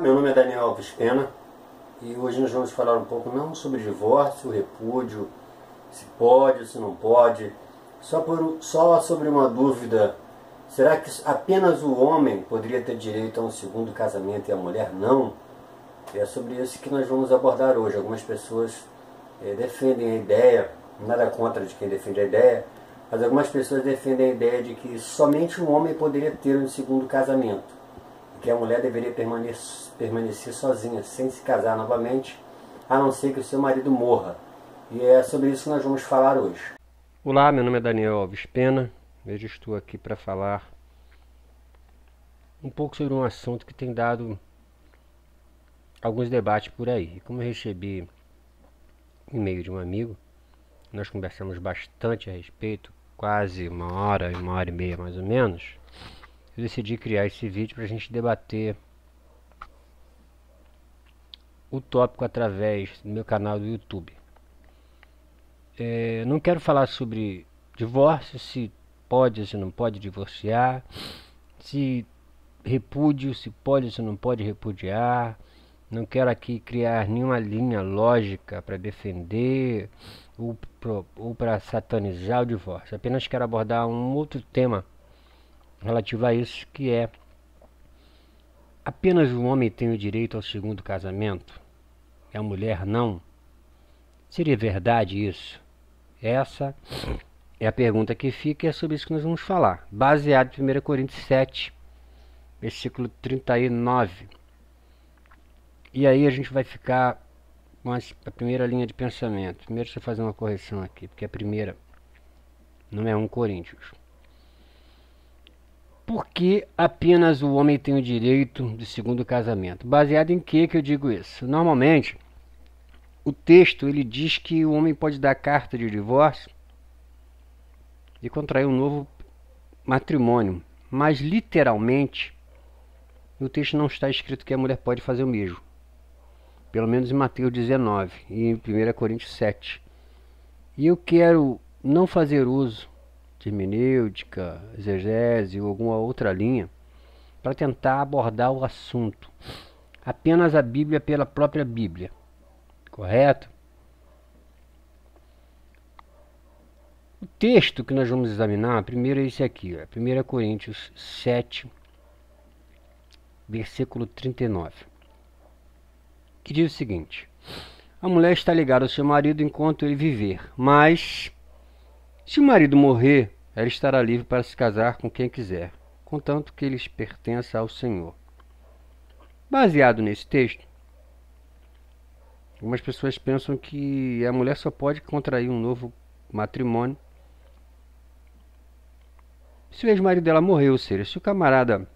Meu nome é Daniel Alves Pena e hoje nós vamos falar um pouco não sobre divórcio, repúdio, se pode ou se não pode, só sobre uma dúvida: será que apenas o homem poderia ter direito a um segundo casamento e a mulher não? É sobre isso que nós vamos abordar hoje. Algumas pessoas defendem a ideia, nada contra de quem defende a ideia, mas algumas pessoas defendem a ideia de que somente um homem poderia ter um segundo casamento, que a mulher deveria permanecer sozinha, sem se casar novamente, a não ser que o seu marido morra. E é sobre isso que nós vamos falar hoje. Olá, meu nome é Daniel Alves Pena. Hoje estou aqui para falar um pouco sobre um assunto que tem dado alguns debates por aí. Como eu recebi e-mail de um amigo, nós conversamos bastante a respeito, quase uma hora e meia mais ou menos. Eu decidi criar esse vídeo para a gente debater o tópico através do meu canal do YouTube. Não quero falar sobre divórcio, se pode ou se não pode divorciar, se repúdio, se pode ou se não pode repudiar. Não quero aqui criar nenhuma linha lógica para defender ou para satanizar o divórcio. Apenas quero abordar um outro tema relativo a isso, que é: apenas o homem tem o direito ao segundo casamento e a mulher não? Seria verdade isso? Essa é a pergunta que fica e é sobre isso que nós vamos falar, baseado em 1 Coríntios 7, versículo 39. E aí a gente vai ficar com a primeira linha de pensamento. Primeiro, deixa eu fazer uma correção aqui, porque a primeira não é 1 Coríntios. Por que apenas o homem tem o direito do segundo casamento? Baseado em que eu digo isso? Normalmente, o texto ele diz que o homem pode dar carta de divórcio e contrair um novo matrimônio. Mas, literalmente, no texto não está escrito que a mulher pode fazer o mesmo. Pelo menos em Mateus 19 e em 1 Coríntios 7. E eu quero não fazer uso de hermenêutica, exegese ou alguma outra linha para tentar abordar o assunto. Apenas a Bíblia pela própria Bíblia. Correto? O texto que nós vamos examinar primeiro é esse aqui, 1 Coríntios 7, versículo 39. Que diz o seguinte: a mulher está ligada ao seu marido enquanto ele viver, mas se o marido morrer, ela estará livre para se casar com quem quiser, contanto que eles pertençam ao Senhor. Baseado nesse texto, algumas pessoas pensam que a mulher só pode contrair um novo matrimônio se o ex-marido dela morreu, ou seja, se o camarada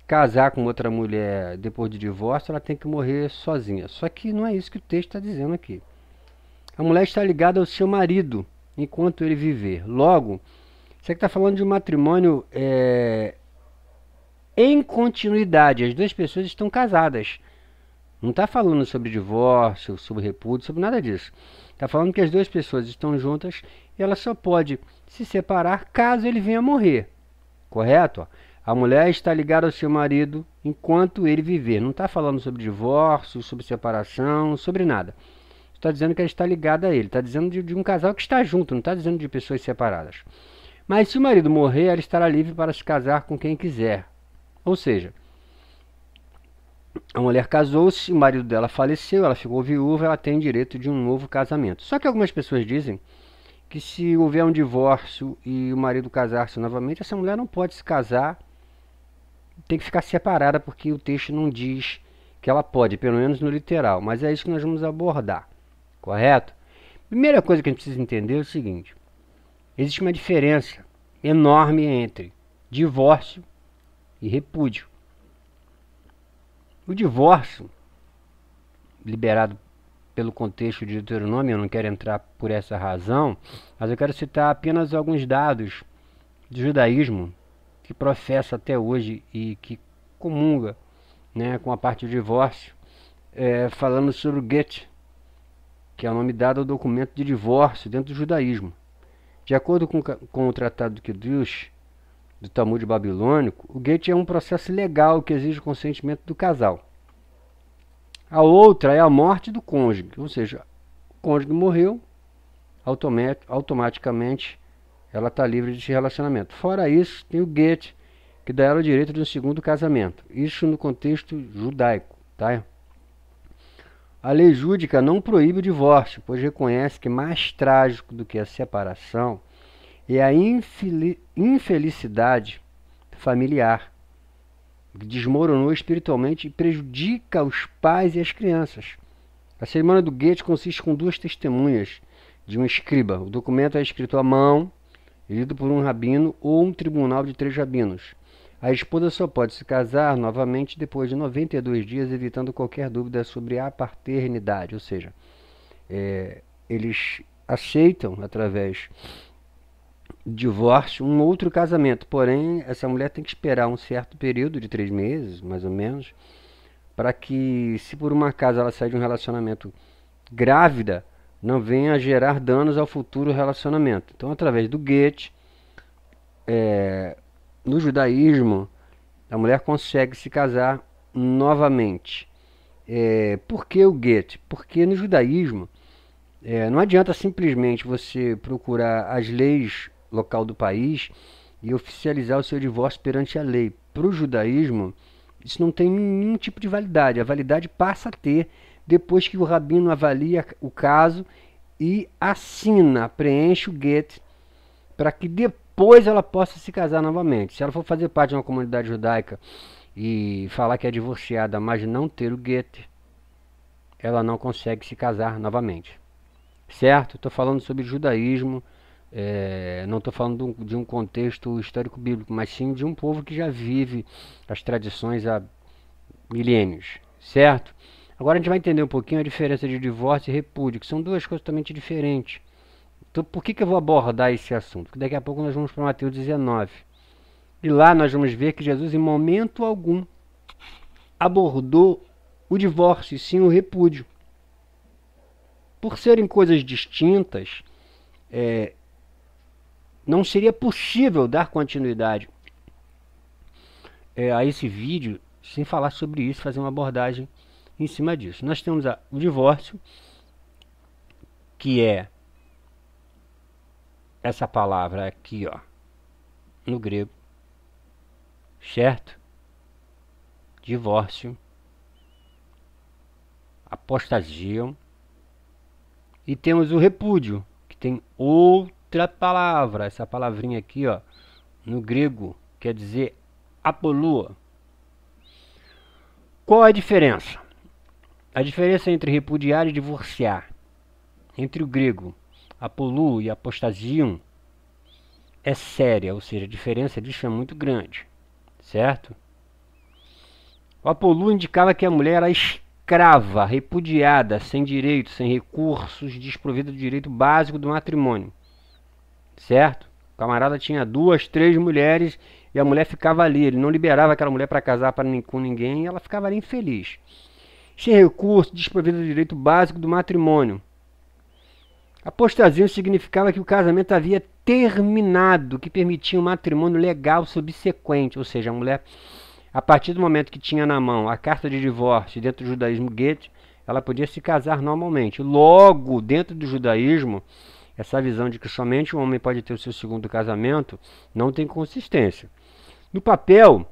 casar com outra mulher depois de divórcio, ela tem que morrer sozinha. Só que não é isso que o texto está dizendo aqui. A mulher está ligada ao seu marido enquanto ele viver. Logo, você está falando de um matrimônio em continuidade. As duas pessoas estão casadas. Não está falando sobre divórcio, sobre repúdio, sobre nada disso. Está falando que as duas pessoas estão juntas e ela só pode se separar caso ele venha a morrer. Correto? A mulher está ligada ao seu marido enquanto ele viver. Não está falando sobre divórcio, sobre separação, sobre nada. Está dizendo que ela está ligada a ele. Está dizendo de um casal que está junto, não está dizendo de pessoas separadas. Mas se o marido morrer, ela estará livre para se casar com quem quiser. Ou seja, a mulher casou-se, o marido dela faleceu, ela ficou viúva, ela tem direito de um novo casamento. Só que algumas pessoas dizem que se houver um divórcio e o marido casar-se novamente, essa mulher não pode se casar, tem que ficar separada, porque o texto não diz que ela pode, pelo menos no literal. Mas é isso que nós vamos abordar, correto? Primeira coisa que a gente precisa entender é o seguinte: existe uma diferença enorme entre divórcio e repúdio. O divórcio, liberado pelo contexto de Deuteronômio, eu não quero entrar por essa razão, mas eu quero citar apenas alguns dados do judaísmo que professa até hoje e que comunga, né, com a parte do divórcio, falando sobre o get, que é o nome dado ao documento de divórcio dentro do judaísmo. De acordo com o Tratado de Kiddush, do Talmud babilônico, o get é um processo legal que exige o consentimento do casal. A outra é a morte do cônjuge, ou seja, o cônjuge morreu, automaticamente ela está livre desse relacionamento. Fora isso, tem o get, que dá ela o direito de um segundo casamento. Isso no contexto judaico, tá? A lei júdica não proíbe o divórcio, pois reconhece que mais trágico do que a separação é a infelicidade familiar, que desmoronou espiritualmente e prejudica os pais e as crianças. A cerimônia do get consiste com 2 testemunhas de um escriba. O documento é escrito à mão, lido por um rabino ou um tribunal de 3 rabinos. A esposa só pode se casar novamente depois de 92 dias, evitando qualquer dúvida sobre a paternidade. Ou seja, eles aceitam, através do divórcio, um outro casamento. Porém, essa mulher tem que esperar um certo período de 3 meses, mais ou menos, para que, se por uma acaso ela sair de um relacionamento grávida, não venha a gerar danos ao futuro relacionamento. Então, através do get, no judaísmo, a mulher consegue se casar novamente. Por que o get? Porque no judaísmo, não adianta simplesmente você procurar as leis local do país e oficializar o seu divórcio perante a lei. Para o judaísmo, isso não tem nenhum tipo de validade. A validade passa a ter depois que o rabino avalia o caso e assina, preenche o get, para que depois ela possa se casar novamente. Se ela for fazer parte de uma comunidade judaica e falar que é divorciada, mas não ter o get, ela não consegue se casar novamente. Certo? Estou falando sobre judaísmo, não estou falando de um contexto histórico bíblico, mas sim de um povo que já vive as tradições há milênios. Certo? Agora a gente vai entender um pouquinho a diferença de divórcio e repúdio, que são 2 coisas totalmente diferentes. Então, por que eu vou abordar esse assunto? Porque daqui a pouco nós vamos para Mateus 19. E lá nós vamos ver que Jesus, em momento algum, abordou o divórcio e sim o repúdio. Por serem coisas distintas, não seria possível dar continuidade a esse vídeo sem falar sobre isso, fazer uma abordagem em cima disso. Nós temos o divórcio, que é essa palavra aqui, ó, no grego, certo? Divórcio, apostasia. E temos o repúdio, que tem outra palavra, essa palavrinha aqui, ó, no grego, quer dizer apolua. Qual a diferença? A diferença entre repudiar e divorciar, entre o grego apolu e apostasium, é séria, ou seja, a diferença disso é muito grande, certo? O apolu indicava que a mulher era escrava, repudiada, sem direitos, sem recursos, desprovida do direito básico do matrimônio, certo? O camarada tinha 2, 3 mulheres e a mulher ficava ali, ele não liberava aquela mulher para casar com ninguém e ela ficava ali infeliz. Sem recurso, desprovida do direito básico do matrimônio. Apostasia significava que o casamento havia terminado, que permitia um matrimônio legal subsequente, ou seja, a mulher, a partir do momento que tinha na mão a carta de divórcio dentro do judaísmo get, ela podia se casar normalmente. Logo, dentro do judaísmo, essa visão de que somente o homem pode ter o seu segundo casamento não tem consistência. No papel,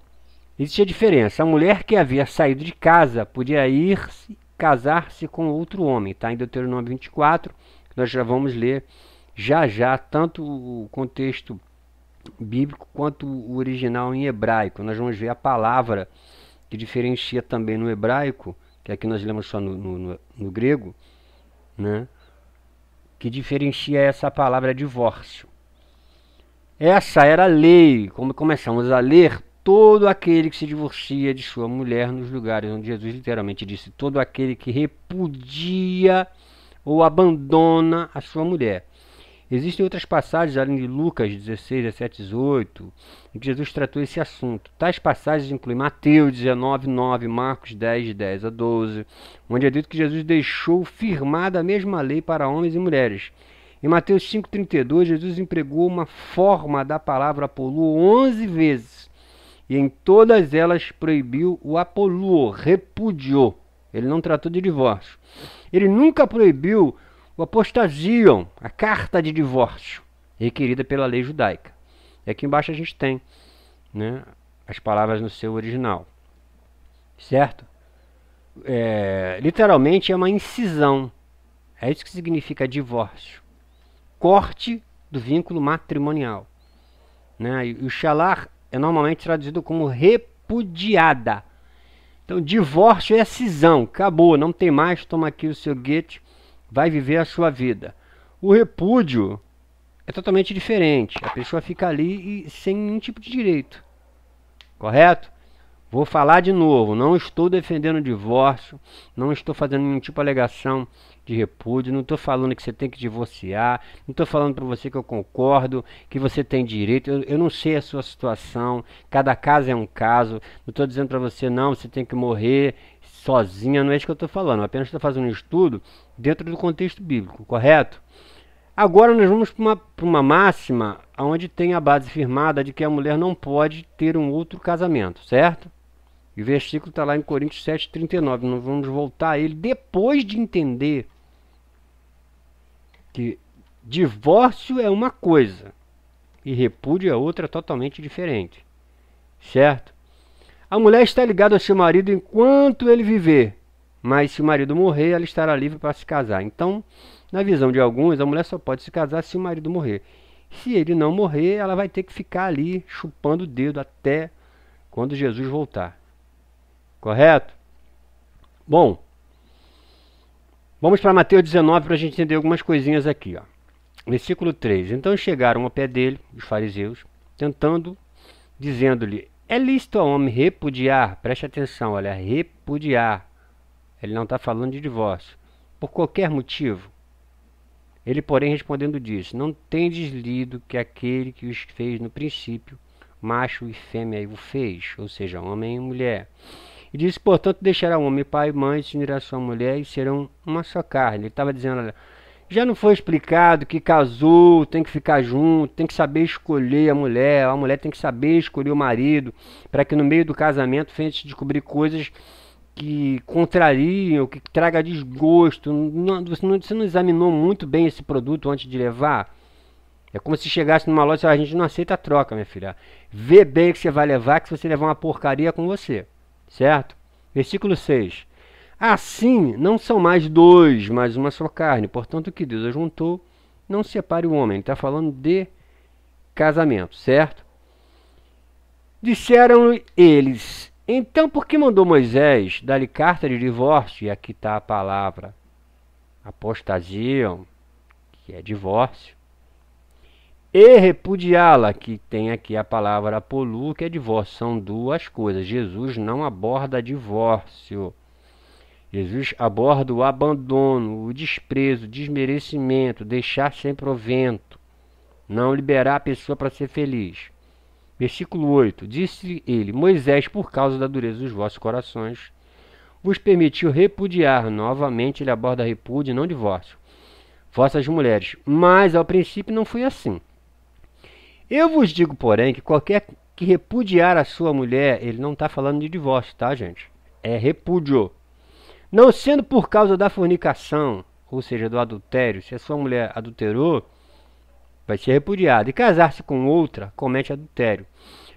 existia diferença. A mulher que havia saído de casa podia ir casar-se com outro homem. Está em Deuteronômio 24, que nós já vamos ler já tanto o contexto bíblico quanto o original em hebraico. Nós vamos ver a palavra que diferencia também no hebraico, que aqui nós lemos só no grego, né? Que diferencia essa palavra divórcio. Essa era a lei, como começamos a ler, todo aquele que se divorcia de sua mulher nos lugares onde Jesus literalmente disse, todo aquele que repudia ou abandona a sua mulher. Existem outras passagens, além de Lucas 16, 17, 18, em que Jesus tratou esse assunto. Tais passagens incluem Mateus 19, 9, Marcos 10, 10 a 12, onde é dito que Jesus deixou firmada a mesma lei para homens e mulheres. Em Mateus 5,32, Jesus empregou uma forma da palavra apoluo 11 vezes. E em todas elas proibiu o apoluo, repudiou. Ele não tratou de divórcio. Ele nunca proibiu o apostasiam, a carta de divórcio, requerida pela lei judaica. E aqui embaixo a gente tem, né, as palavras no seu original. Certo? Literalmente é uma incisão. É isso que significa divórcio. Corte do vínculo matrimonial. Né? E o shalar é normalmente traduzido como repudiada. Então, divórcio é cisão. Acabou, não tem mais, toma aqui o seu guete, vai viver a sua vida. O repúdio é totalmente diferente. A pessoa fica ali e sem nenhum tipo de direito. Correto? Vou falar de novo, não estou defendendo o divórcio, não estou fazendo nenhum tipo de alegação de repúdio, não estou falando que você tem que divorciar, não estou falando para você que eu concordo, que você tem direito, eu não sei a sua situação, cada caso é um caso, não estou dizendo para você não, você tem que morrer sozinha, não é isso que eu estou falando, eu apenas estou fazendo um estudo dentro do contexto bíblico, correto? Agora nós vamos para uma máxima onde tem a base firmada de que a mulher não pode ter um outro casamento, certo? E o versículo está lá em Coríntios 7,39. Nós vamos voltar a ele depois de entender que divórcio é uma coisa e repúdio é outra totalmente diferente. Certo? A mulher está ligada ao seu marido enquanto ele viver, mas se o marido morrer, ela estará livre para se casar. Então, na visão de alguns, a mulher só pode se casar se o marido morrer. Se ele não morrer, ela vai ter que ficar ali chupando o dedo até quando Jesus voltar. Correto? Bom, vamos para Mateus 19 para a gente entender algumas coisinhas aqui. Ó. Versículo 3. Então chegaram ao pé dele, os fariseus, dizendo-lhe, é lícito ao homem repudiar, preste atenção, olha, repudiar. Ele não está falando de divórcio. Por qualquer motivo. Ele, porém, respondendo disse, não tendes lido que aquele que os fez no princípio, macho e fêmea o fez, ou seja, homem e mulher. E disse, portanto, deixará o homem pai e mãe, se unirá a sua mulher e serão uma só carne. Ele estava dizendo, olha, já não foi explicado que casou, tem que ficar junto, tem que saber escolher a mulher tem que saber escolher o marido, para que no meio do casamento venha se descobrir coisas que contrariam, que traga desgosto. Você não examinou muito bem esse produto antes de levar? É como se chegasse numa loja e a gente não aceita a troca, minha filha. Vê bem o que você vai levar, que se você levar uma porcaria é com você. Certo? Versículo 6. Assim, não são mais dois, mas uma só carne. Portanto, o que Deus ajuntou, não separe o homem. Ele está falando de casamento, certo? Disseram eles, então por que mandou Moisés dar-lhe carta de divórcio? E aqui está a palavra apostasiam, que é divórcio. E repudiá-la, que tem aqui a palavra apolu, que é divórcio. São duas coisas. Jesus não aborda divórcio. Jesus aborda o abandono, o desprezo, o desmerecimento, deixar sem provento, não liberar a pessoa para ser feliz. Versículo 8. Disse ele, Moisés, por causa da dureza dos vossos corações, vos permitiu repudiar. Novamente ele aborda repúdio, não divórcio. Vossas mulheres. Mas ao princípio não foi assim. Eu vos digo, porém, que qualquer que repudiar a sua mulher, ele não está falando de divórcio, tá, gente? É repúdio. Não sendo por causa da fornicação, ou seja, do adultério, se a sua mulher adulterou, vai ser repudiada. E casar-se com outra, comete adultério.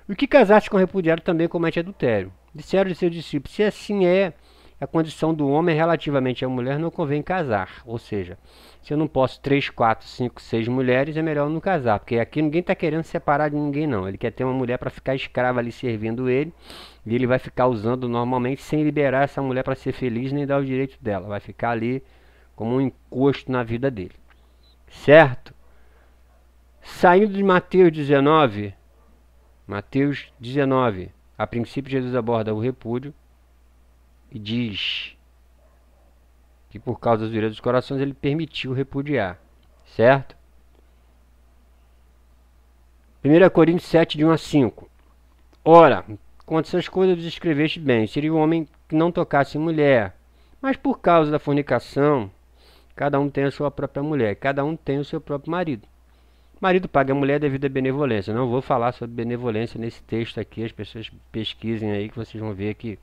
O que casar-se com repudiado também comete adultério. Disseram os seus discípulos, se assim é a condição do homem relativamente à mulher, não convém casar. Ou seja, se eu não posso 3, 4, 5, 6 mulheres, é melhor não casar. Porque aqui ninguém está querendo separar de ninguém, não. Ele quer ter uma mulher para ficar escrava ali servindo ele. E ele vai ficar usando normalmente sem liberar essa mulher para ser feliz nem dar o direito dela. Vai ficar ali como um encosto na vida dele. Certo? Saindo de Mateus 19, a princípio Jesus aborda o repúdio e diz que por causa das durezas dos corações ele permitiu repudiar, certo? 1 Coríntios 7, de 1 a 5. Ora, quanto essas coisas vos escreveste bem, seria o homem que não tocasse em mulher, mas por causa da fornicação, Cada um tem a sua própria mulher, cada um tem o seu próprio marido. O marido paga a mulher devido à benevolência. Não vou falar sobre benevolência nesse texto aqui, as pessoas pesquisem aí que vocês vão ver que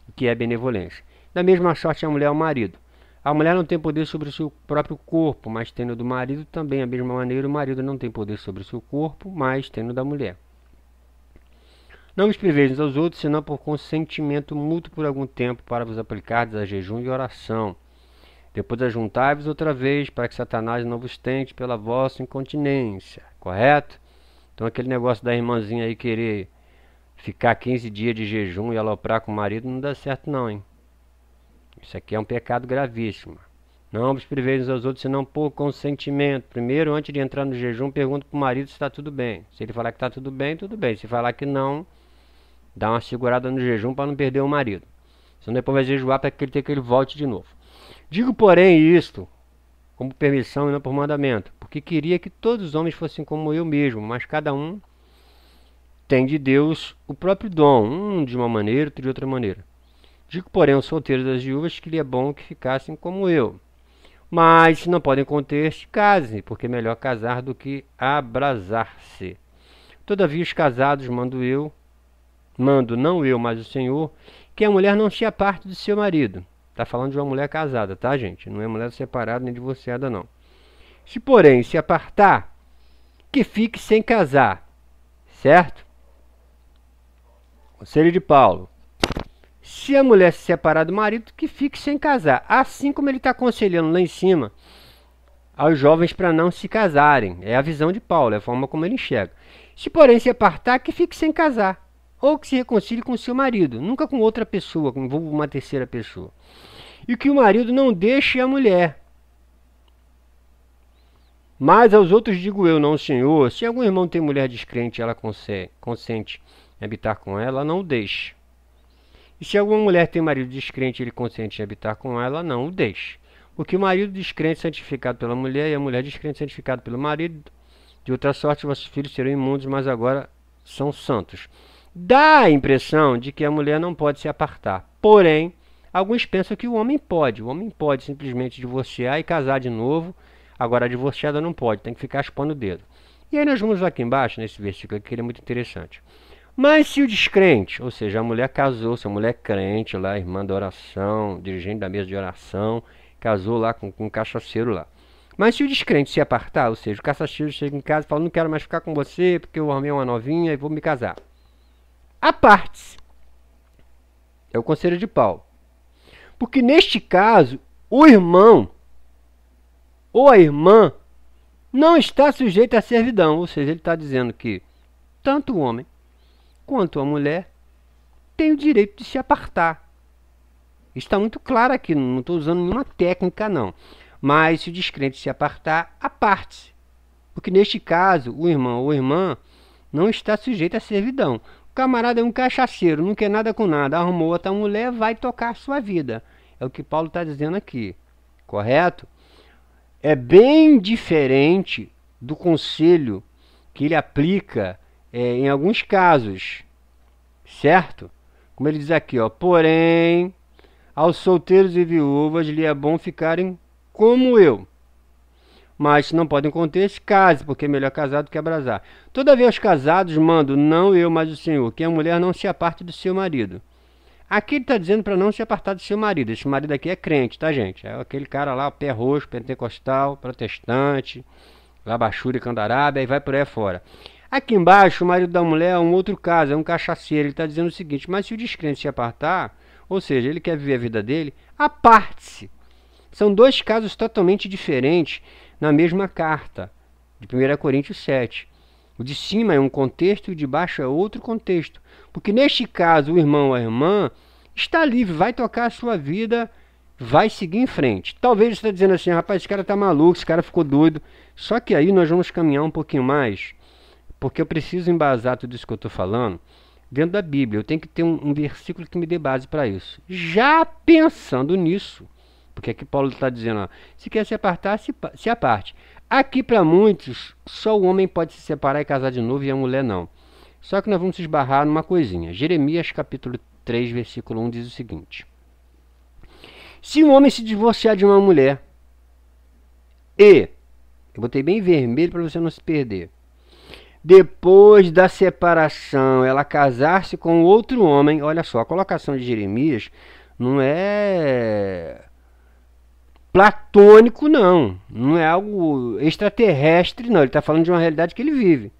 o que é benevolência. Da mesma sorte a mulher ao marido. A mulher não tem poder sobre o seu próprio corpo, mas tendo do marido também, da mesma maneira, o marido não tem poder sobre o seu corpo, mas tendo da mulher. Não vos priveis uns aos outros, senão por consentimento mútuo por algum tempo, para vos aplicardes a jejum e oração. Depois ajuntai-vos outra vez, para que Satanás não vos tente pela vossa incontinência. Correto? Então aquele negócio da irmãzinha aí querer ficar 15 dias de jejum e aloprar com o marido não dá certo não, hein? Isso aqui é um pecado gravíssimo. Não vos priveis uns aos outros, senão por consentimento. Primeiro, antes de entrar no jejum, pergunta para o marido se está tudo bem. Se ele falar que está tudo bem, tudo bem. Se falar que não, dá uma segurada no jejum para não perder o marido. Senão depois vai jejuar para que ele volte de novo. Digo, porém, isto como permissão e não por mandamento, porque queria que todos os homens fossem como eu mesmo, mas cada um tem de Deus o próprio dom, um de uma maneira, outro de outra maneira. Digo, porém, aos solteiros das viúvas que lhe é bom que ficassem como eu. Mas, se não podem conter-se, casem, porque é melhor casar do que abrasar-se. Todavia, os casados mando não eu, mas o Senhor, que a mulher não se aparte do seu marido. Está falando de uma mulher casada, tá, gente? Não é mulher separada nem divorciada, não. Se, porém, se apartar, que fique sem casar. Certo? Conselho de Paulo. Se a mulher se separar do marido, que fique sem casar. Assim como ele está aconselhando lá em cima aos jovens para não se casarem. É a visão de Paulo, é a forma como ele enxerga. Se, porém, se apartar, que fique sem casar. Ou que se reconcilie com seu marido, nunca com outra pessoa, que envolva uma terceira pessoa. E que o marido não deixe a mulher. Mas aos outros digo eu, não o Senhor, se algum irmão tem mulher descrente e ela consente em habitar com ela, não o deixe. E se alguma mulher tem marido descrente e ele consente em habitar com ela, não o deixe. Porque o marido descrente é santificado pela mulher e a mulher descrente é santificada pelo marido. De outra sorte, vossos filhos serão imundos, mas agora são santos. Dá a impressão de que a mulher não pode se apartar. Porém, alguns pensam que o homem pode. O homem pode simplesmente divorciar e casar de novo. Agora, a divorciada não pode, tem que ficar chupando o dedo. E aí nós vamos aqui embaixo, nesse versículo aqui, que ele é muito interessante. Mas se o descrente, ou seja, a mulher casou, se a mulher crente lá, irmã da oração, dirigente da mesa de oração, casou lá com um cachaceiro lá. Mas se o descrente se apartar, ou seja, o cachaceiro chega em casa e fala, não quero mais ficar com você, porque eu arrumei uma novinha e vou me casar. Aparte-se. É o conselho de Paulo. Porque neste caso, o irmão ou a irmã não está sujeito à servidão. Ou seja, ele está dizendo que tanto o homem quanto a mulher tem o direito de se apartar. Está muito claro aqui, não estou usando nenhuma técnica não. Mas se o descrente se apartar, aparte-se. Porque neste caso, o irmão ou a irmã não está sujeito à servidão. O camarada é um cachaceiro, não quer nada com nada, arrumou outra mulher, vai tocar a sua vida. É o que Paulo está dizendo aqui, correto? É bem diferente do conselho que ele aplica em alguns casos, certo? Como ele diz aqui, ó, porém, aos solteiros e viúvas lhe é bom ficarem como eu. Mas se não podem conter-se, case, porque é melhor casar do que abrasar. Todavia os casados mando, não eu, mas o Senhor, que a mulher não se aparte do seu marido. Aqui ele está dizendo para não se apartar do seu marido. Esse marido aqui é crente, tá, gente? É aquele cara lá, pé roxo, pentecostal, protestante, labachura e candarábia, e vai por aí fora. Aqui embaixo, o marido da mulher é um outro caso, é um cachaceiro. Ele está dizendo o seguinte, mas se o descrente se apartar, ou seja, ele quer viver a vida dele, aparte-se. São dois casos totalmente diferentes na mesma carta, de 1 Coríntios 7. O de cima é um contexto e o de baixo é outro contexto. Porque neste caso, o irmão ou a irmã está livre, vai tocar a sua vida, vai seguir em frente. Talvez você está dizendo assim, rapaz, esse cara está maluco, esse cara ficou doido. Só que aí nós vamos caminhar um pouquinho mais, porque eu preciso embasar tudo isso que eu estou falando dentro da Bíblia. Eu tenho que ter um versículo que me dê base para isso. Já pensando nisso, porque aqui Paulo está dizendo, ó, se quer se apartar, se aparte. Aqui para muitos, só o homem pode se separar e casar de novo e a mulher não. Só que nós vamos se esbarrar numa coisinha. Jeremias capítulo 3, versículo 1 diz o seguinte. Se um homem se divorciar de uma mulher, eu botei bem vermelho para você não se perder, depois da separação, ela casar-se com outro homem. Olha só, a colocação de Jeremias não é platônico, não. Não é algo extraterrestre, não. Ele está falando de uma realidade que ele vive.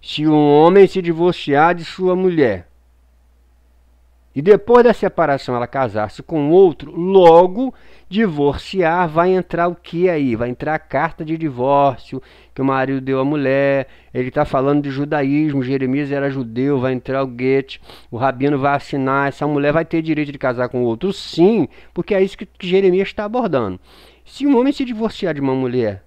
Se um homem se divorciar de sua mulher e depois da separação ela casar-se com outro, logo divorciar, vai entrar o que aí? Vai entrar a carta de divórcio que o marido deu à mulher. Ele está falando de judaísmo, Jeremias era judeu, vai entrar o Goethe, o rabino vai assinar, essa mulher vai ter direito de casar com outro? Sim, porque é isso que Jeremias está abordando. Se um homem se divorciar de uma mulher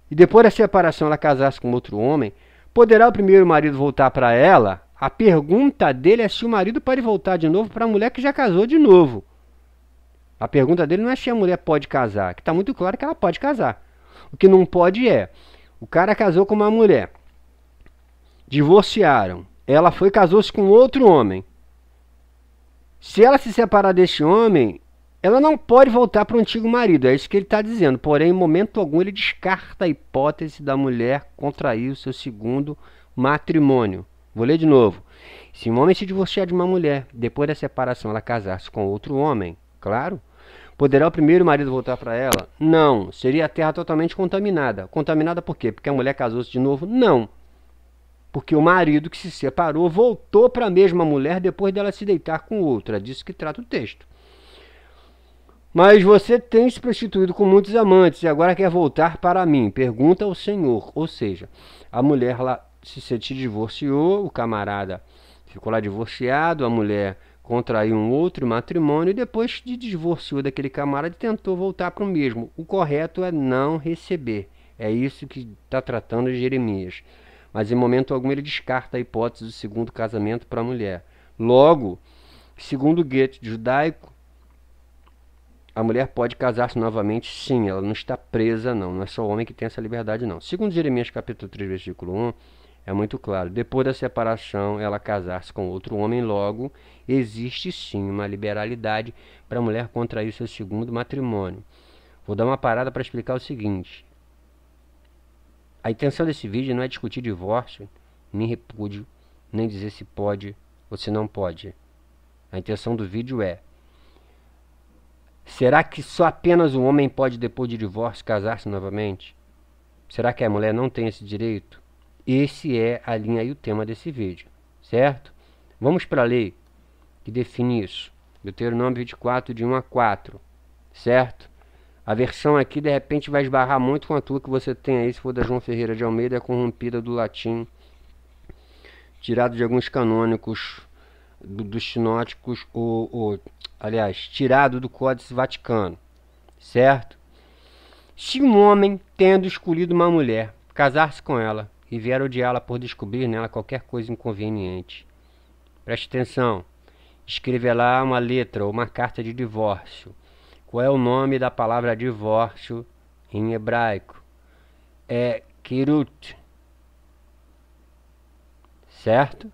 e depois da separação ela casar-se com outro homem, poderá o primeiro marido voltar para ela? A pergunta dele é se o marido pode voltar de novo para a mulher que já casou de novo. A pergunta dele não é se a mulher pode casar, que está muito claro que ela pode casar. O que não pode é, o cara casou com uma mulher, divorciaram, ela foi e casou-se com outro homem. Se ela se separar desse homem, ela não pode voltar para o antigo marido, é isso que ele está dizendo. Porém, em momento algum, ele descarta a hipótese da mulher contrair o seu segundo matrimônio. Vou ler de novo. Se um homem se divorciar de uma mulher, depois da separação ela casar-se com outro homem, claro, poderá o primeiro marido voltar para ela? Não. Seria a terra totalmente contaminada. Contaminada por quê? Porque a mulher casou-se de novo? Não. Porque o marido que se separou voltou para a mesma mulher depois dela se deitar com outra. É disso que trata o texto. Mas você tem se prostituído com muitos amantes e agora quer voltar para mim? Pergunta ao Senhor. Ou seja, a mulher lá se divorciou, o camarada ficou lá divorciado, a mulher contraiu um outro matrimônio e depois de divorciou daquele camarada tentou voltar para o mesmo. O correto é não receber. É isso que está tratando de Jeremias. Mas em momento algum ele descarta a hipótese do segundo casamento para a mulher. Logo, segundo Goethe judaico, a mulher pode casar-se novamente, sim, ela não está presa, não. Não é só o homem que tem essa liberdade, não. Segundo Jeremias capítulo 3, versículo 1, é muito claro. Depois da separação, ela casar-se com outro homem, logo, existe sim uma liberalidade para a mulher contrair seu segundo matrimônio. Vou dar uma parada para explicar o seguinte. A intenção desse vídeo não é discutir divórcio, nem repúdio, nem dizer se pode ou se não pode. A intenção do vídeo é: será que só apenas um homem pode, depois de divórcio, casar-se novamente? Será que a mulher não tem esse direito? Esse é a linha e o tema desse vídeo, certo? Vamos para a lei que define isso. Deuteronômio 24, de 1 a 4, certo? A versão aqui, de repente, vai esbarrar muito com a tua que você tem aí, se for da João Ferreira de Almeida, corrompida do latim, tirado de alguns canônicos dos sinóticos, aliás, tirado do Códice Vaticano, certo? Se um homem, tendo escolhido uma mulher, casar-se com ela e vier odiá-la por descobrir nela qualquer coisa inconveniente, preste atenção, escreve lá uma letra ou uma carta de divórcio. Qual é o nome da palavra divórcio em hebraico? É kirut, certo?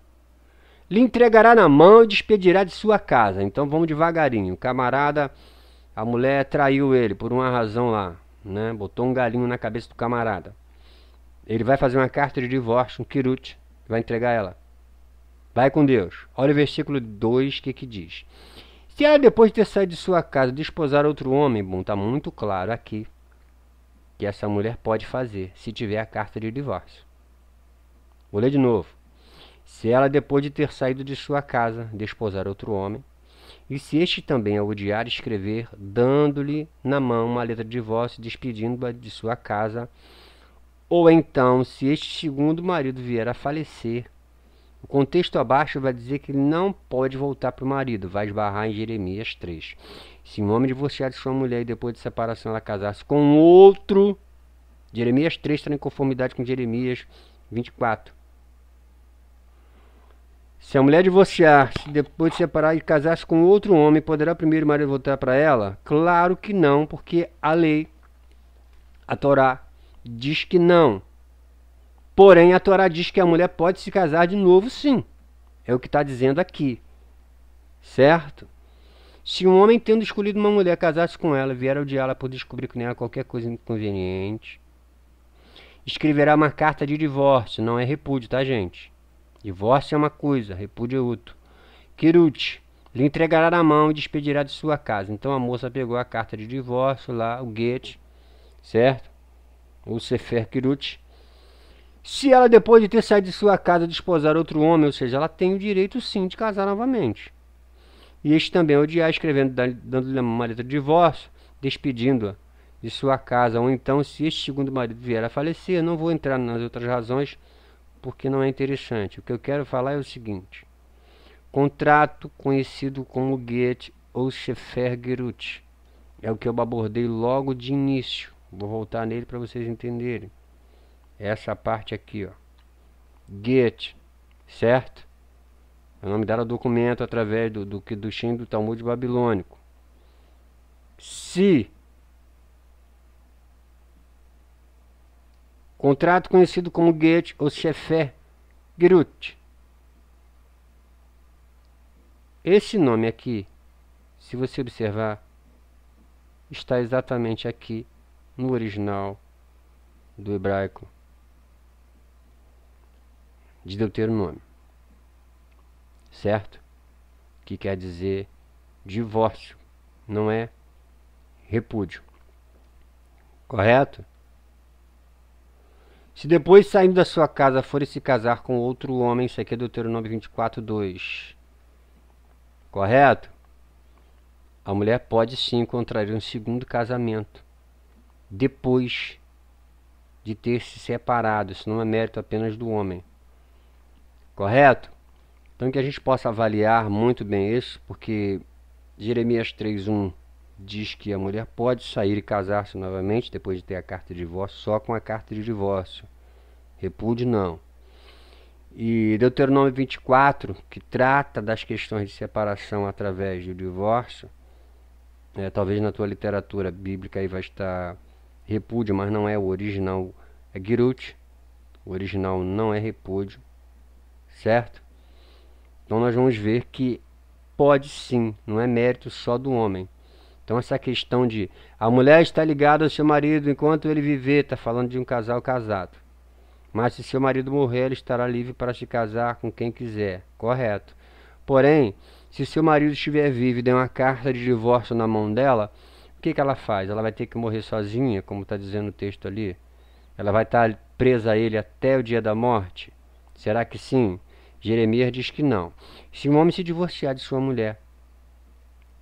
Lhe entregará na mão e despedirá de sua casa. Então vamos devagarinho. O camarada, a mulher traiu ele por uma razão lá, né? Botou um galinho na cabeça do camarada. Ele vai fazer uma carta de divórcio, um kirut, vai entregar ela. Vai com Deus. Olha o versículo 2, que diz. Se ela, depois de ter saído de sua casa, desposar outro homem, bom, está muito claro aqui que essa mulher pode fazer, se tiver a carta de divórcio. Vou ler de novo. Se ela, depois de ter saído de sua casa, desposar outro homem, e se este também a odiar, escrever, dando-lhe na mão uma letra de divórcio, despedindo-a de sua casa, ou então, se este segundo marido vier a falecer, o contexto abaixo vai dizer que ele não pode voltar para o marido, vai esbarrar em Jeremias 3. Se um homem divorciar de sua mulher e depois de separação ela casar-se com outro, Jeremias 3 está em conformidade com Jeremias 24. Se a mulher divorciar-se, depois de separar e casar-se com outro homem, poderá o primeiro marido voltar para ela? Claro que não, porque a lei, a Torá, diz que não. Porém, a Torá diz que a mulher pode se casar de novo, sim. É o que está dizendo aqui. Certo? Se um homem, tendo escolhido uma mulher, casasse com ela, vier odiá-la por descobrir nela qualquer coisa inconveniente, escreverá uma carta de divórcio. Não é repúdio, tá, gente? Divórcio é uma coisa, repúdio é outro. Quirute, lhe entregará na mão e despedirá de sua casa. Então a moça pegou a carta de divórcio lá, o Get, certo? O Sefer Quirute. Se ela, depois de ter saído de sua casa, desposar outro homem, ou seja, ela tem o direito sim de casar novamente. E este também odiar, escrevendo, dando-lhe uma letra de divórcio, despedindo-a de sua casa. Ou então, se este segundo marido vier a falecer, não vou entrar nas outras razões, porque não é interessante. O que eu quero falar é o seguinte: contrato conhecido como Get ou Sefer Gerut é o que eu abordei logo de início. Vou voltar nele para vocês entenderem. Essa parte aqui, ó. Get, certo? É o nome dela documento através do Shin do Talmud babilônico. Se contrato conhecido como Get ou Sefer Gerut. Esse nome aqui, se você observar, está exatamente aqui no original do hebraico de Deuteronômio, certo? Que quer dizer divórcio, não é repúdio, correto? Se depois, saindo da sua casa, for se casar com outro homem, isso aqui é Deuteronômio 24:2, correto? A mulher pode sim contrair um segundo casamento depois de ter se separado. Isso não é mérito apenas do homem, correto? Então que a gente possa avaliar muito bem isso, porque Jeremias 3:1 diz que a mulher pode sair e casar-se novamente depois de ter a carta de divórcio, só com a carta de divórcio. Repúdio não. E Deuteronômio 24, que trata das questões de separação através do divórcio, talvez na tua literatura bíblica aí vai estar repúdio, mas não é o original, é Gerut. O original não é repúdio, certo? Então nós vamos ver que pode sim, não é mérito só do homem. Então essa questão de a mulher está ligada ao seu marido enquanto ele viver, está falando de um casal casado. Mas se seu marido morrer, ela estará livre para se casar com quem quiser, correto? Porém, se seu marido estiver vivo e der uma carta de divórcio na mão dela, o que ela faz? Ela vai ter que morrer sozinha, como está dizendo o texto ali? Ela vai estar presa a ele até o dia da morte? Será que sim? Jeremias diz que não. Se um homem se divorciar de sua mulher,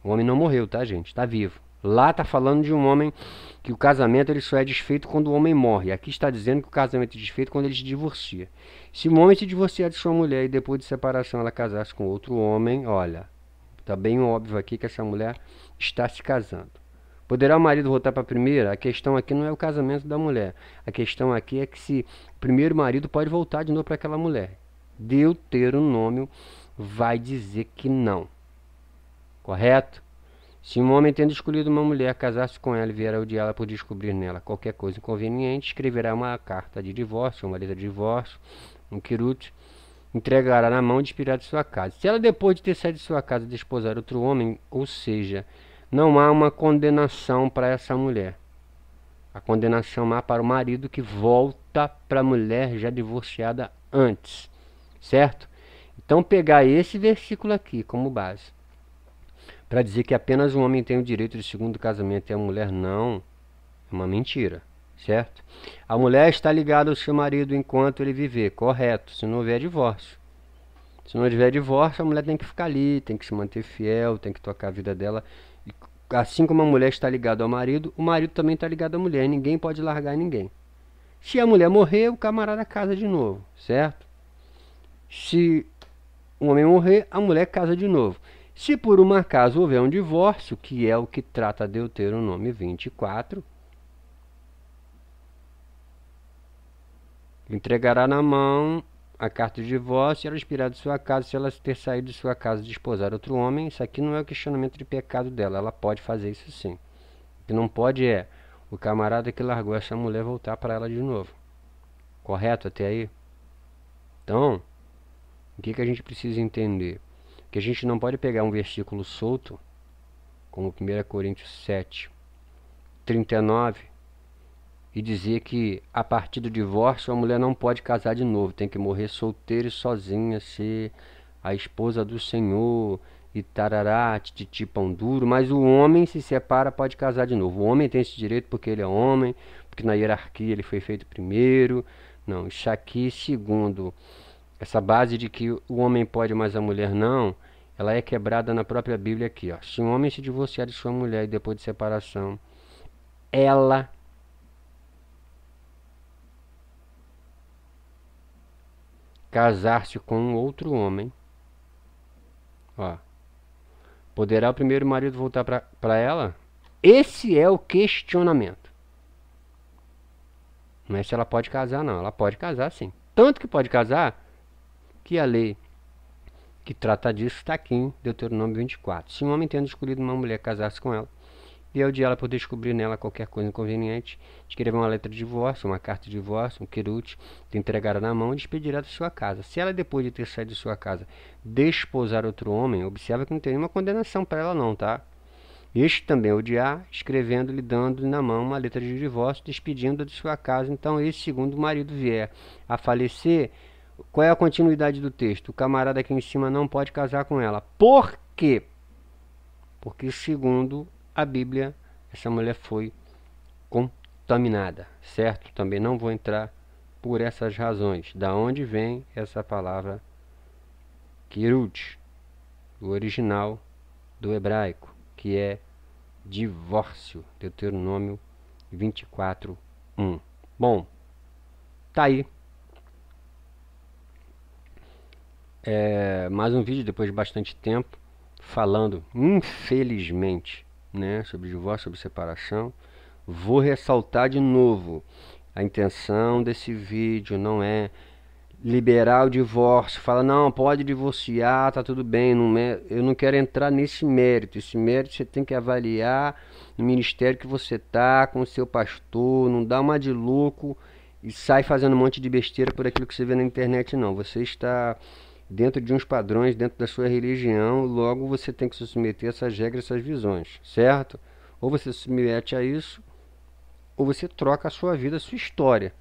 o homem não morreu, tá, gente? Está vivo. Lá está falando de um homem que o casamento ele só é desfeito quando o homem morre. Aqui está dizendo que o casamento é desfeito quando ele se divorcia. Se um homem se divorciar de sua mulher e depois de separação ela casasse com outro homem, olha, está bem óbvio aqui que essa mulher está se casando. Poderá o marido voltar para a primeira? A questão aqui não é o casamento da mulher. A questão aqui é que se o primeiro marido pode voltar de novo para aquela mulher. Deuteronômio vai dizer que não. Correto? Se um homem, tendo escolhido uma mulher, casasse com ela e vier a odiá-la por descobrir nela qualquer coisa inconveniente, escreverá uma carta de divórcio, uma letra de divórcio, um quirute, entregará na mão e despedirá de sua casa. Se ela, depois de ter saído de sua casa, desposar outro homem, ou seja, não há uma condenação para essa mulher. A condenação há para o marido que volta para a mulher já divorciada antes, certo? Então pegar esse versículo aqui como base para dizer que apenas um homem tem o direito de segundo casamento e a mulher não, é uma mentira, certo? A mulher está ligada ao seu marido enquanto ele viver, correto, se não houver divórcio. Se não houver divórcio, a mulher tem que ficar ali, tem que se manter fiel, tem que tocar a vida dela. E assim como a mulher está ligada ao marido, o marido também está ligado à mulher, ninguém pode largar ninguém. Se a mulher morrer, o camarada casa de novo, certo? Se o homem morrer, a mulher casa de novo. Se por um acaso houver um divórcio, que é o que trata Deuteronômio 24, entregará na mão a carta de divórcio e ela expirar de sua casa. Se ela ter saído de sua casa e desposar outro homem, isso aqui não é o questionamento de pecado dela, ela pode fazer isso sim. O que não pode é o camarada que largou essa mulher voltar para ela de novo. Correto até aí? Então, o que a gente precisa entender? Que a gente não pode pegar um versículo solto como 1 Coríntios 7, 39, e dizer que a partir do divórcio a mulher não pode casar de novo, tem que morrer solteira e sozinha, ser a esposa do Senhor e tarará, tititi, pão duro, mas o homem se separa, pode casar de novo. O homem tem esse direito porque ele é homem, porque na hierarquia ele foi feito primeiro. Não, isso aqui, segundo essa base de que o homem pode, mas a mulher não, ela é quebrada na própria Bíblia aqui, ó. Se um homem se divorciar de sua mulher e depois de separação, ela casar-se com um outro homem, ó, poderá o primeiro marido voltar para ela? Esse é o questionamento. Não é se ela pode casar, não. Ela pode casar, sim. Tanto que pode casar que a lei que trata disso está aqui em Deuteronômio 24. Se um homem tendo escolhido uma mulher casar-se com ela, e ao dia ela por descobrir nela qualquer coisa inconveniente, escrever uma letra de divórcio, uma carta de divórcio, um querute, te entregará na mão e despedirá da sua casa. Se ela, depois de ter saído de sua casa, desposar outro homem, observa que não tem nenhuma condenação para ela não, tá? Este também odiar, escrevendo-lhe, dando-lhe na mão uma letra de divórcio, despedindo-a de sua casa. Então, esse segundo marido vier a falecer, qual é a continuidade do texto? O camarada aqui em cima não pode casar com ela. Por quê? Porque, segundo a Bíblia, essa mulher foi contaminada, certo? Também não vou entrar por essas razões. Da onde vem essa palavra kirut, o original do hebraico, que é divórcio, Deuteronômio 24, 1. Bom, tá aí. Mais um vídeo depois de bastante tempo, falando, infelizmente, né, sobre divórcio, sobre separação. Vou ressaltar de novo, a intenção desse vídeo não é liberar o divórcio, fala, não, pode divorciar, tá tudo bem, não é, eu não quero entrar nesse mérito. Esse mérito você tem que avaliar no ministério que você tá, com o seu pastor, não dá uma de louco e sai fazendo um monte de besteira por aquilo que você vê na internet, não. Você está dentro de uns padrões, dentro da sua religião, logo você tem que se submeter a essas regras, essas visões, certo? Ou você se submete a isso, ou você troca a sua vida, a sua história,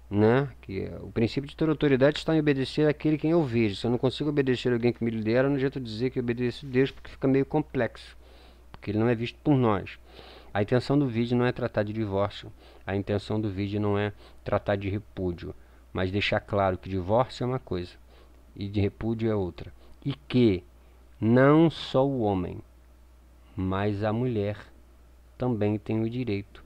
né? Que o princípio de ter autoridade está em obedecer àquele quem eu vejo. Se eu não consigo obedecer a alguém que me lidera, não adianta dizer que eu obedeço a Deus, porque fica meio complexo, porque ele não é visto por nós. A intenção do vídeo não é tratar de divórcio, a intenção do vídeo não é tratar de repúdio, mas deixar claro que divórcio é uma coisa e de repúdio é outra, e que não só o homem, mas a mulher também tem o direito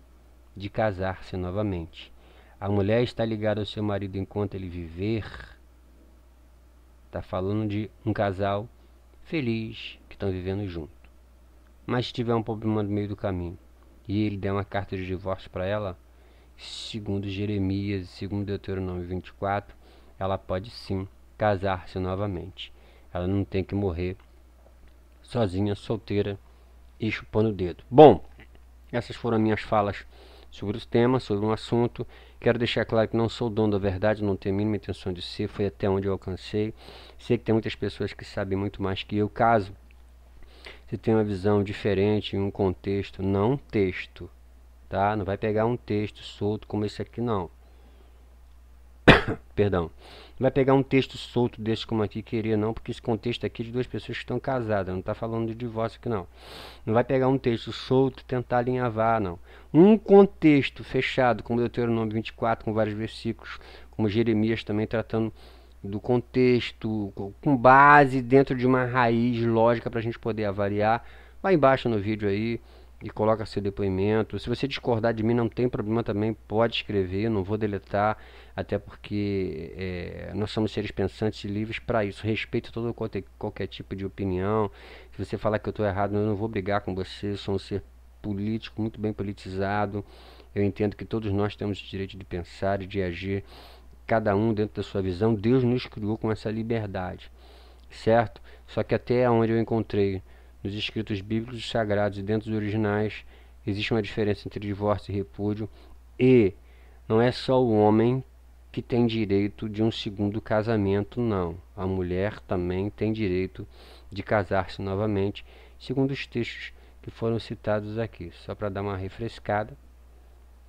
de casar-se novamente. A mulher está ligada ao seu marido enquanto ele viver. Está falando de um casal feliz que estão vivendo junto. Mas se tiver um problema no meio do caminho e ele der uma carta de divórcio para ela, segundo Jeremias, segundo Deuteronômio 24, ela pode sim casar-se novamente. Ela não tem que morrer sozinha, solteira e chupando o dedo. Bom, essas foram minhas falas sobre os temas, sobre um assunto. Quero deixar claro que não sou dono da verdade, não tenho a mínima intenção de ser, foi até onde eu alcancei. Sei que tem muitas pessoas que sabem muito mais que eu. Caso você tenha uma visão diferente em um contexto, não um texto, tá? Não vai pegar um texto solto como esse aqui, não. Perdão. Não vai pegar um texto solto desse como aqui queria, não, porque esse contexto aqui é de duas pessoas que estão casadas, não está falando de divórcio aqui, não. Não vai pegar um texto solto e tentar alinhavar, não. Um contexto fechado, como Deuteronômio 24, com vários versículos, como Jeremias também tratando do contexto, com base dentro de uma raiz lógica para a gente poder avaliar. Vai embaixo no vídeo aí e coloca seu depoimento. Se você discordar de mim, não tem problema também, pode escrever, não vou deletar, até porque nós somos seres pensantes e livres para isso. Respeito todo qualquer tipo de opinião. Se você falar que eu estou errado, eu não vou brigar com você, eu sou um ser político, muito bem politizado. Eu entendo que todos nós temos o direito de pensar e de agir, cada um dentro da sua visão. Deus nos criou com essa liberdade, certo? Só que até onde eu encontrei nos escritos bíblicos sagrados e dentro dos originais, existe uma diferença entre divórcio e repúdio, e não é só o homem que tem direito de um segundo casamento, não. A mulher também tem direito de casar-se novamente, segundo os textos que foram citados aqui. Só para dar uma refrescada,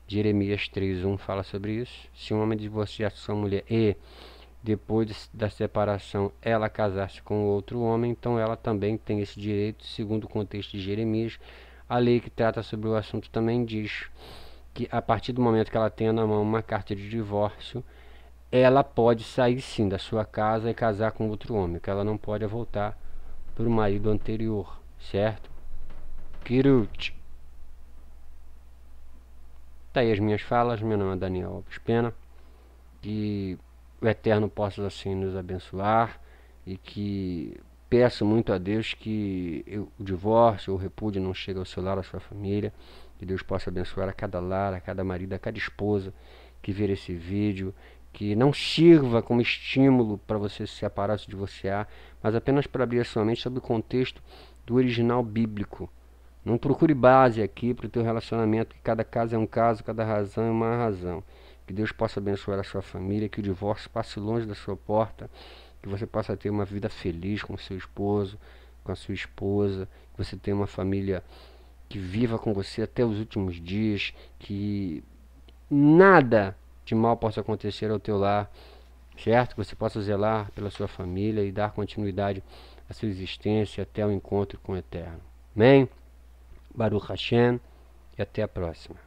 Jeremias 3:1 fala sobre isso. Se um homem divorciar sua mulher e depois da separação ela casar-se com outro homem, então ela também tem esse direito, segundo o contexto de Jeremias. A lei que trata sobre o assunto também diz que a partir do momento que ela tenha na mão uma carta de divórcio, ela pode sair sim da sua casa e casar com outro homem, que ela não pode voltar para o marido anterior, certo? Kirut. Tá aí as minhas falas. Meu nome é Daniel Alves Pena. Que o Eterno possa assim nos abençoar e que peço muito a Deus que o divórcio ou o repúdio não chegue ao seu lar, à sua família. Que Deus possa abençoar a cada lar, a cada marido, a cada esposa que ver esse vídeo. Que não sirva como estímulo para você se separar, se divorciar, mas apenas para abrir a sua mente sobre o contexto do original bíblico. Não procure base aqui para o teu relacionamento, que cada caso é um caso, cada razão é uma razão. Que Deus possa abençoar a sua família, que o divórcio passe longe da sua porta, que você possa ter uma vida feliz com o seu esposo, com a sua esposa, que você tenha uma família que viva com você até os últimos dias, que nada de mal possa acontecer ao teu lar, certo? Que você possa zelar pela sua família e dar continuidade à sua existência até o encontro com o Eterno. Amém? Baruch Hashem, e até a próxima.